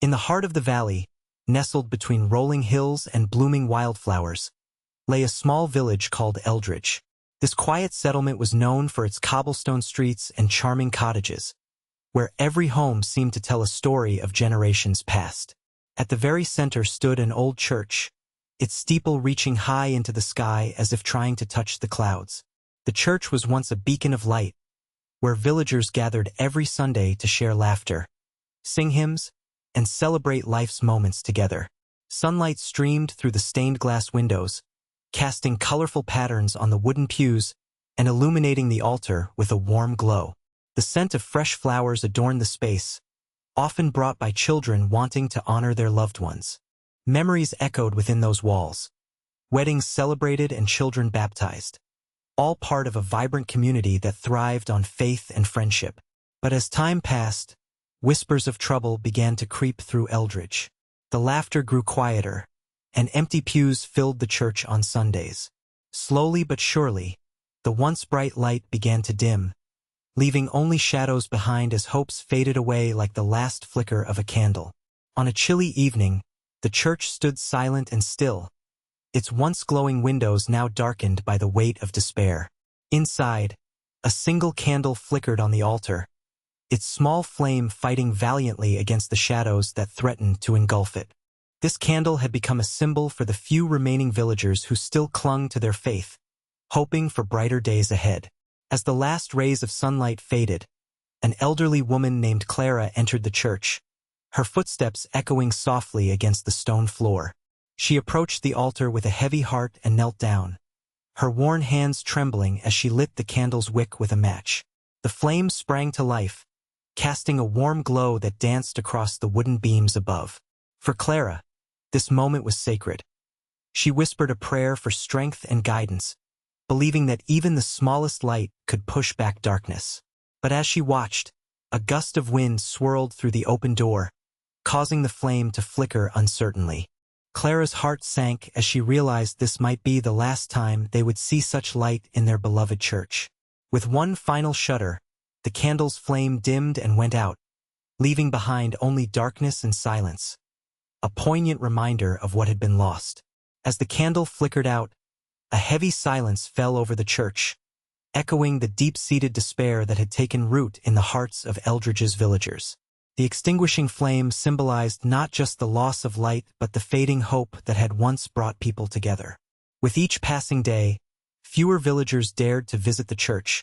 In the heart of the valley, nestled between rolling hills and blooming wildflowers, lay a small village called Eldridge. This quiet settlement was known for its cobblestone streets and charming cottages, where every home seemed to tell a story of generations past. At the very center stood an old church, its steeple reaching high into the sky as if trying to touch the clouds. The church was once a beacon of light, where villagers gathered every Sunday to share laughter, sing hymns, and celebrate life's moments together. Sunlight streamed through the stained glass windows, casting colorful patterns on the wooden pews and illuminating the altar with a warm glow. The scent of fresh flowers adorned the space, often brought by children wanting to honor their loved ones. Memories echoed within those walls, weddings celebrated and children baptized, all part of a vibrant community that thrived on faith and friendship. But as time passed, whispers of trouble began to creep through Eldridge. The laughter grew quieter, and empty pews filled the church on Sundays. Slowly but surely, the once bright light began to dim, leaving only shadows behind as hopes faded away like the last flicker of a candle. On a chilly evening, the church stood silent and still, its once glowing windows now darkened by the weight of despair. Inside, a single candle flickered on the altar, its small flame fighting valiantly against the shadows that threatened to engulf it. This candle had become a symbol for the few remaining villagers who still clung to their faith, hoping for brighter days ahead. As the last rays of sunlight faded, an elderly woman named Clara entered the church, her footsteps echoing softly against the stone floor. She approached the altar with a heavy heart and knelt down, her worn hands trembling as she lit the candle's wick with a match. The flame sprang to life, casting a warm glow that danced across the wooden beams above. For Clara, this moment was sacred. She whispered a prayer for strength and guidance, believing that even the smallest light could push back darkness. But as she watched, a gust of wind swirled through the open door, causing the flame to flicker uncertainly. Clara's heart sank as she realized this might be the last time they would see such light in their beloved church. With one final shudder, the candle's flame dimmed and went out, leaving behind only darkness and silence, a poignant reminder of what had been lost. As the candle flickered out, a heavy silence fell over the church, echoing the deep-seated despair that had taken root in the hearts of Eldridge's villagers. The extinguishing flame symbolized not just the loss of light but the fading hope that had once brought people together. With each passing day, fewer villagers dared to visit the church,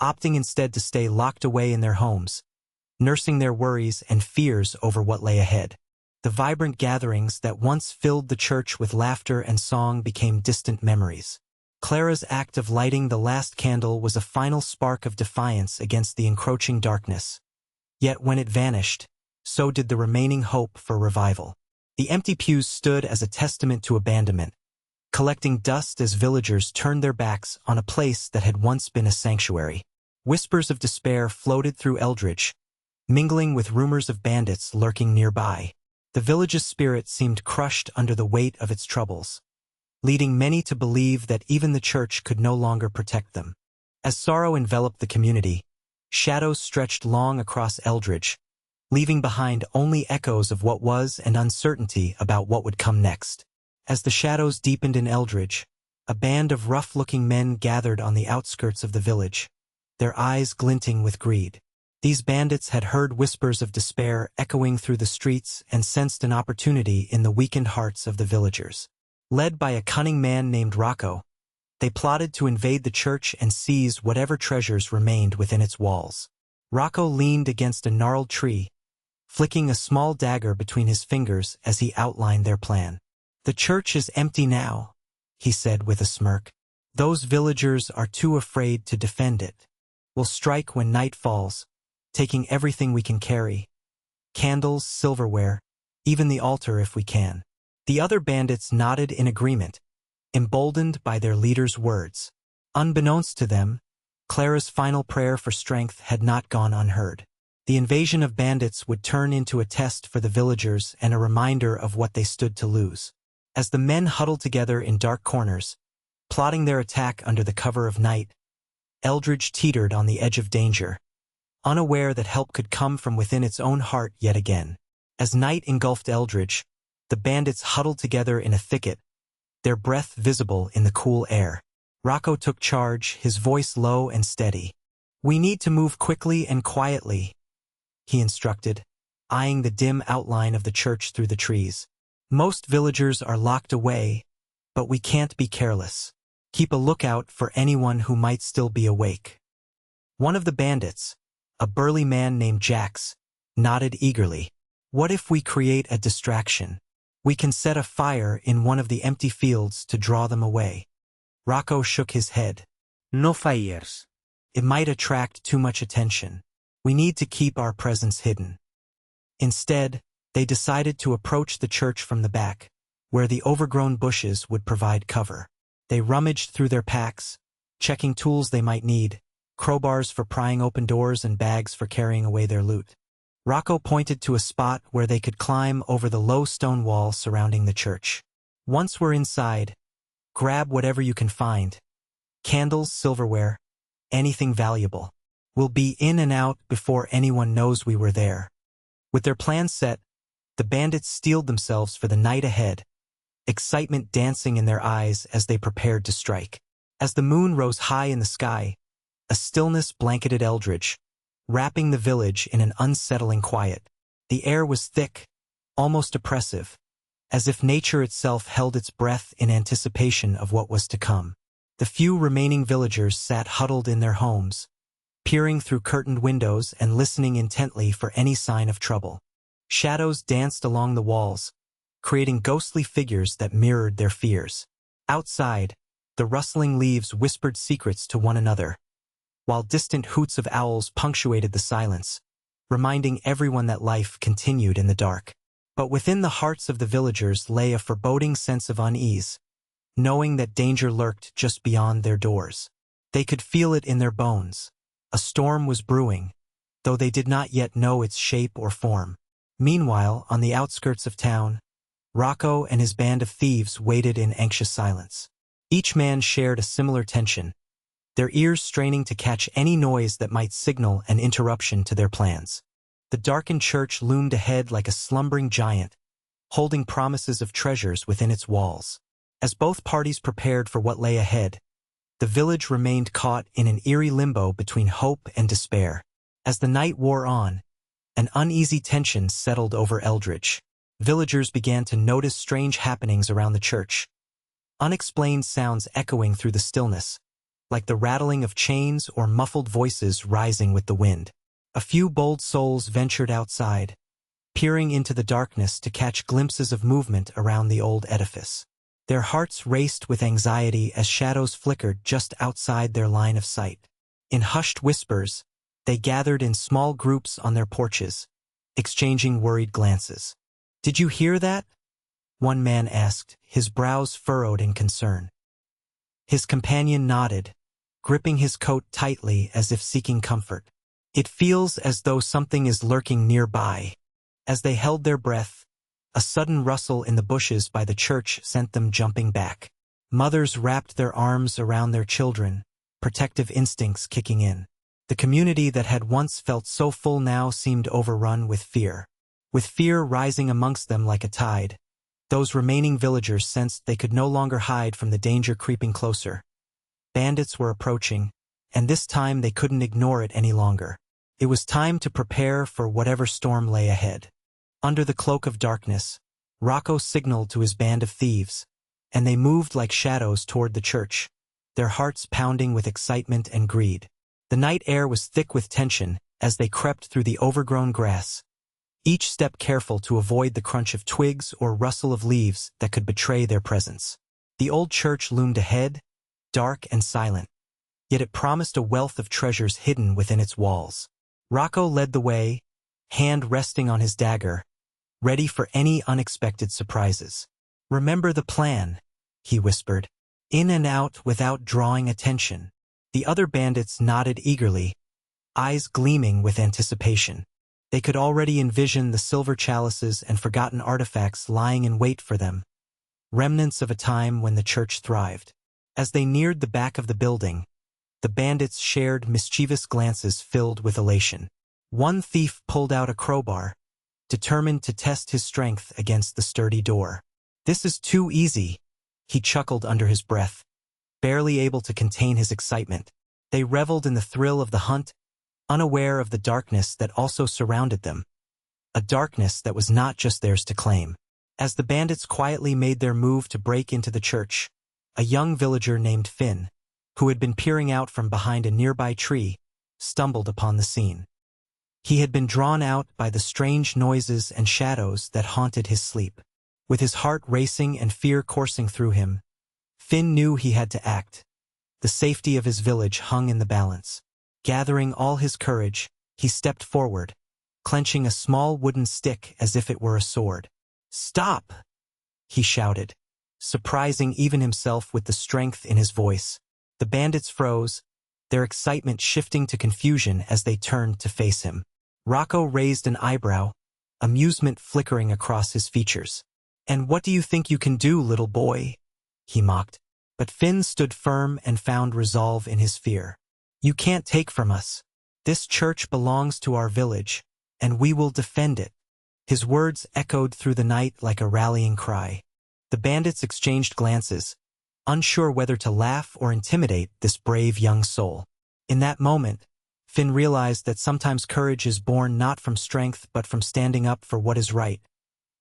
opting instead to stay locked away in their homes, nursing their worries and fears over what lay ahead. The vibrant gatherings that once filled the church with laughter and song became distant memories. Clara's act of lighting the last candle was a final spark of defiance against the encroaching darkness. Yet when it vanished, so did the remaining hope for revival. The empty pews stood as a testament to abandonment, collecting dust as villagers turned their backs on a place that had once been a sanctuary. Whispers of despair floated through Eldridge, mingling with rumors of bandits lurking nearby. The village's spirit seemed crushed under the weight of its troubles, leading many to believe that even the church could no longer protect them. As sorrow enveloped the community, shadows stretched long across Eldridge, leaving behind only echoes of what was and uncertainty about what would come next. As the shadows deepened in Eldridge, a band of rough-looking men gathered on the outskirts of the village, their eyes glinting with greed. These bandits had heard whispers of despair echoing through the streets and sensed an opportunity in the weakened hearts of the villagers. Led by a cunning man named Rocco, they plotted to invade the church and seize whatever treasures remained within its walls. Rocco leaned against a gnarled tree, flicking a small dagger between his fingers as he outlined their plan. "The church is empty now," he said with a smirk. "Those villagers are too afraid to defend it. We'll strike when night falls, taking everything we can carry. Candles, silverware, even the altar if we can." The other bandits nodded in agreement, emboldened by their leader's words. Unbeknownst to them, Clara's final prayer for strength had not gone unheard. The invasion of bandits would turn into a test for the villagers and a reminder of what they stood to lose. As the men huddled together in dark corners, plotting their attack under the cover of night, Eldridge teetered on the edge of danger, unaware that help could come from within its own heart yet again. As night engulfed Eldridge, the bandits huddled together in a thicket, their breath visible in the cool air. Rocco took charge, his voice low and steady. "We need to move quickly and quietly," he instructed, eyeing the dim outline of the church through the trees. "Most villagers are locked away, but we can't be careless. Keep a lookout for anyone who might still be awake." One of the bandits, a burly man named Jax, nodded eagerly. "What if we create a distraction? We can set a fire in one of the empty fields to draw them away." Rocco shook his head. "No fires. "It might attract too much attention. We need to keep our presence hidden." Instead, they decided to approach the church from the back, where the overgrown bushes would provide cover. They rummaged through their packs, checking tools they might need, crowbars for prying open doors and bags for carrying away their loot. Rocco pointed to a spot where they could climb over the low stone wall surrounding the church. "Once we're inside, grab whatever you can find. Candles, silverware, anything valuable. We'll be in and out before anyone knows we were there." With their plans set, the bandits steeled themselves for the night ahead, excitement dancing in their eyes as they prepared to strike. As the moon rose high in the sky, a stillness blanketed Eldridge, wrapping the village in an unsettling quiet. The air was thick, almost oppressive, as if nature itself held its breath in anticipation of what was to come. The few remaining villagers sat huddled in their homes, peering through curtained windows and listening intently for any sign of trouble. Shadows danced along the walls, creating ghostly figures that mirrored their fears. Outside, the rustling leaves whispered secrets to one another, while distant hoots of owls punctuated the silence, reminding everyone that life continued in the dark. But within the hearts of the villagers lay a foreboding sense of unease, knowing that danger lurked just beyond their doors. They could feel it in their bones. A storm was brewing, though they did not yet know its shape or form. Meanwhile, on the outskirts of town, Rocco and his band of thieves waited in anxious silence. Each man shared a similar tension, their ears straining to catch any noise that might signal an interruption to their plans. The darkened church loomed ahead like a slumbering giant, holding promises of treasures within its walls. As both parties prepared for what lay ahead, the village remained caught in an eerie limbo between hope and despair. As the night wore on, an uneasy tension settled over Eldridge. Villagers began to notice strange happenings around the church, unexplained sounds echoing through the stillness, like the rattling of chains or muffled voices rising with the wind. A few bold souls ventured outside, peering into the darkness to catch glimpses of movement around the old edifice. Their hearts raced with anxiety as shadows flickered just outside their line of sight. In hushed whispers, they gathered in small groups on their porches, exchanging worried glances. "Did you hear that?" one man asked, his brows furrowed in concern. His companion nodded, gripping his coat tightly as if seeking comfort. "It feels as though something is lurking nearby." As they held their breath, a sudden rustle in the bushes by the church sent them jumping back. Mothers wrapped their arms around their children, protective instincts kicking in. The community that had once felt so full now seemed overrun with fear. With fear rising amongst them like a tide, those remaining villagers sensed they could no longer hide from the danger creeping closer. Bandits were approaching, and this time they couldn't ignore it any longer. It was time to prepare for whatever storm lay ahead. Under the cloak of darkness, Rocco signaled to his band of thieves, and they moved like shadows toward the church, their hearts pounding with excitement and greed. The night air was thick with tension as they crept through the overgrown grass, each step careful to avoid the crunch of twigs or rustle of leaves that could betray their presence. The old church loomed ahead, dark and silent, yet it promised a wealth of treasures hidden within its walls. Rocco led the way, hand resting on his dagger, ready for any unexpected surprises. "Remember the plan," he whispered. "In and out without drawing attention." The other bandits nodded eagerly, eyes gleaming with anticipation. They could already envision the silver chalices and forgotten artifacts lying in wait for them, remnants of a time when the church thrived. As they neared the back of the building, the bandits shared mischievous glances filled with elation. One thief pulled out a crowbar, determined to test his strength against the sturdy door. "This is too easy," he chuckled under his breath, barely able to contain his excitement. They reveled in the thrill of the hunt, unaware of the darkness that also surrounded them, a darkness that was not just theirs to claim. As the bandits quietly made their move to break into the church, a young villager named Finn, who had been peering out from behind a nearby tree, stumbled upon the scene. He had been drawn out by the strange noises and shadows that haunted his sleep. With his heart racing and fear coursing through him, Finn knew he had to act. The safety of his village hung in the balance. Gathering all his courage, he stepped forward, clenching a small wooden stick as if it were a sword. "Stop!" he shouted, surprising even himself with the strength in his voice. The bandits froze, their excitement shifting to confusion as they turned to face him. Rocco raised an eyebrow, amusement flickering across his features. "And what do you think you can do, little boy?" he mocked. But Finn stood firm and found resolve in his fear. "You can't take from us. This church belongs to our village, and we will defend it." His words echoed through the night like a rallying cry. The bandits exchanged glances, unsure whether to laugh or intimidate this brave young soul. In that moment, Finn realized that sometimes courage is born not from strength but from standing up for what is right,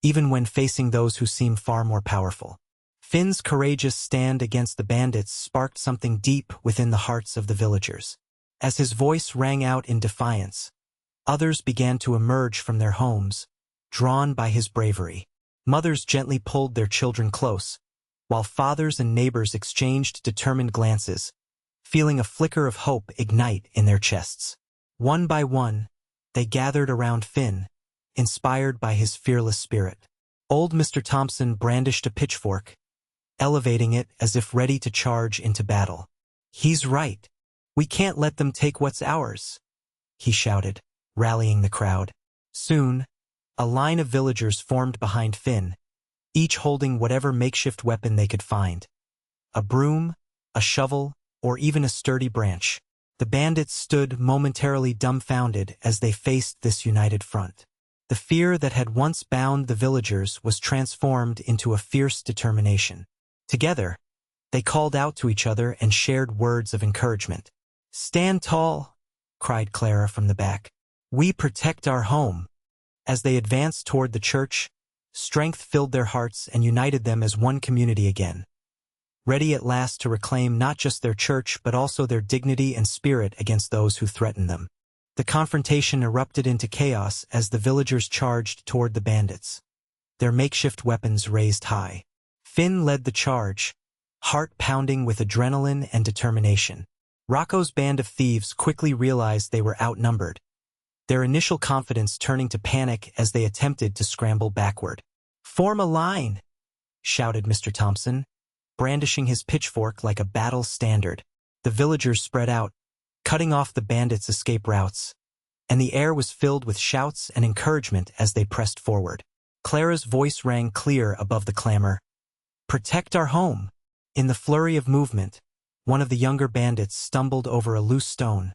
even when facing those who seem far more powerful. Finn's courageous stand against the bandits sparked something deep within the hearts of the villagers. As his voice rang out in defiance, others began to emerge from their homes, drawn by his bravery. Mothers gently pulled their children close, while fathers and neighbors exchanged determined glances, feeling a flicker of hope ignite in their chests. One by one, they gathered around Finn, inspired by his fearless spirit. Old Mr. Thompson brandished a pitchfork, elevating it as if ready to charge into battle. "He's right. We can't let them take what's ours," he shouted, rallying the crowd. Soon, a line of villagers formed behind Finn, each holding whatever makeshift weapon they could find. A broom, a shovel, or even a sturdy branch. The bandits stood momentarily dumbfounded as they faced this united front. The fear that had once bound the villagers was transformed into a fierce determination. Together, they called out to each other and shared words of encouragement. "Stand tall," cried Clara from the back. "We protect our home." As they advanced toward the church, strength filled their hearts and united them as one community again, ready at last to reclaim not just their church but also their dignity and spirit against those who threatened them. The confrontation erupted into chaos as the villagers charged toward the bandits, their makeshift weapons raised high. Finn led the charge, heart pounding with adrenaline and determination. Rocco's band of thieves quickly realized they were outnumbered, their initial confidence turning to panic as they attempted to scramble backward. "Form a line," shouted Mr. Thompson, brandishing his pitchfork like a battle standard. The villagers spread out, cutting off the bandits' escape routes, and the air was filled with shouts and encouragement as they pressed forward. Clara's voice rang clear above the clamor. "Protect our home." In the flurry of movement, one of the younger bandits stumbled over a loose stone,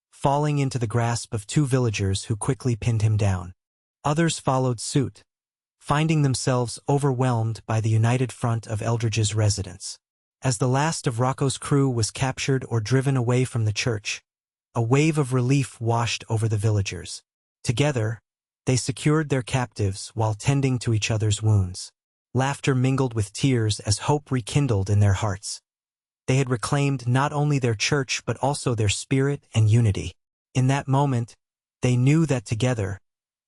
falling into the grasp of two villagers who quickly pinned him down. Others followed suit, finding themselves overwhelmed by the united front of Eldridge's residents. As the last of Rocco's crew was captured or driven away from the church, a wave of relief washed over the villagers. Together, they secured their captives while tending to each other's wounds. Laughter mingled with tears as hope rekindled in their hearts. They had reclaimed not only their church but also their spirit and unity. In that moment, they knew that together,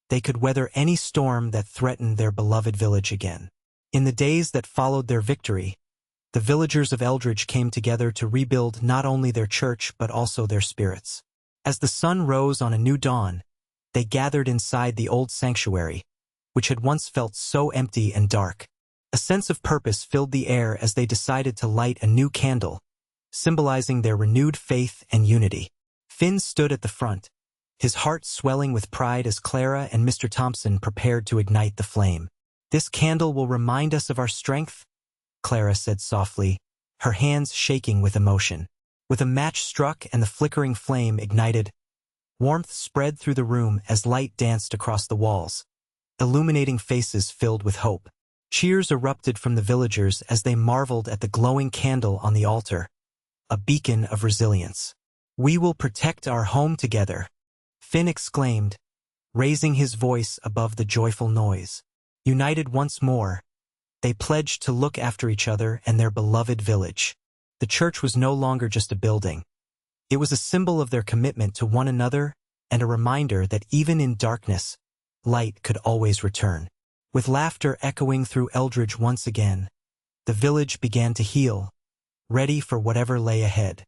they could weather any storm that threatened their beloved village again. In the days that followed their victory, the villagers of Eldridge came together to rebuild not only their church but also their spirits. As the sun rose on a new dawn, they gathered inside the old sanctuary, which had once felt so empty and dark. A sense of purpose filled the air as they decided to light a new candle, symbolizing their renewed faith and unity. Finn stood at the front, his heart swelling with pride as Clara and Mr. Thompson prepared to ignite the flame. "This candle will remind us of our strength," Clara said softly, her hands shaking with emotion. With a match struck and the flickering flame ignited, warmth spread through the room as light danced across the walls, illuminating faces filled with hope. Cheers erupted from the villagers as they marveled at the glowing candle on the altar, a beacon of resilience. "We will protect our home together," Finn exclaimed, raising his voice above the joyful noise. United once more, they pledged to look after each other and their beloved village. The church was no longer just a building. It was a symbol of their commitment to one another and a reminder that even in darkness, light could always return. With laughter echoing through Eldridge once again, the village began to heal, ready for whatever lay ahead.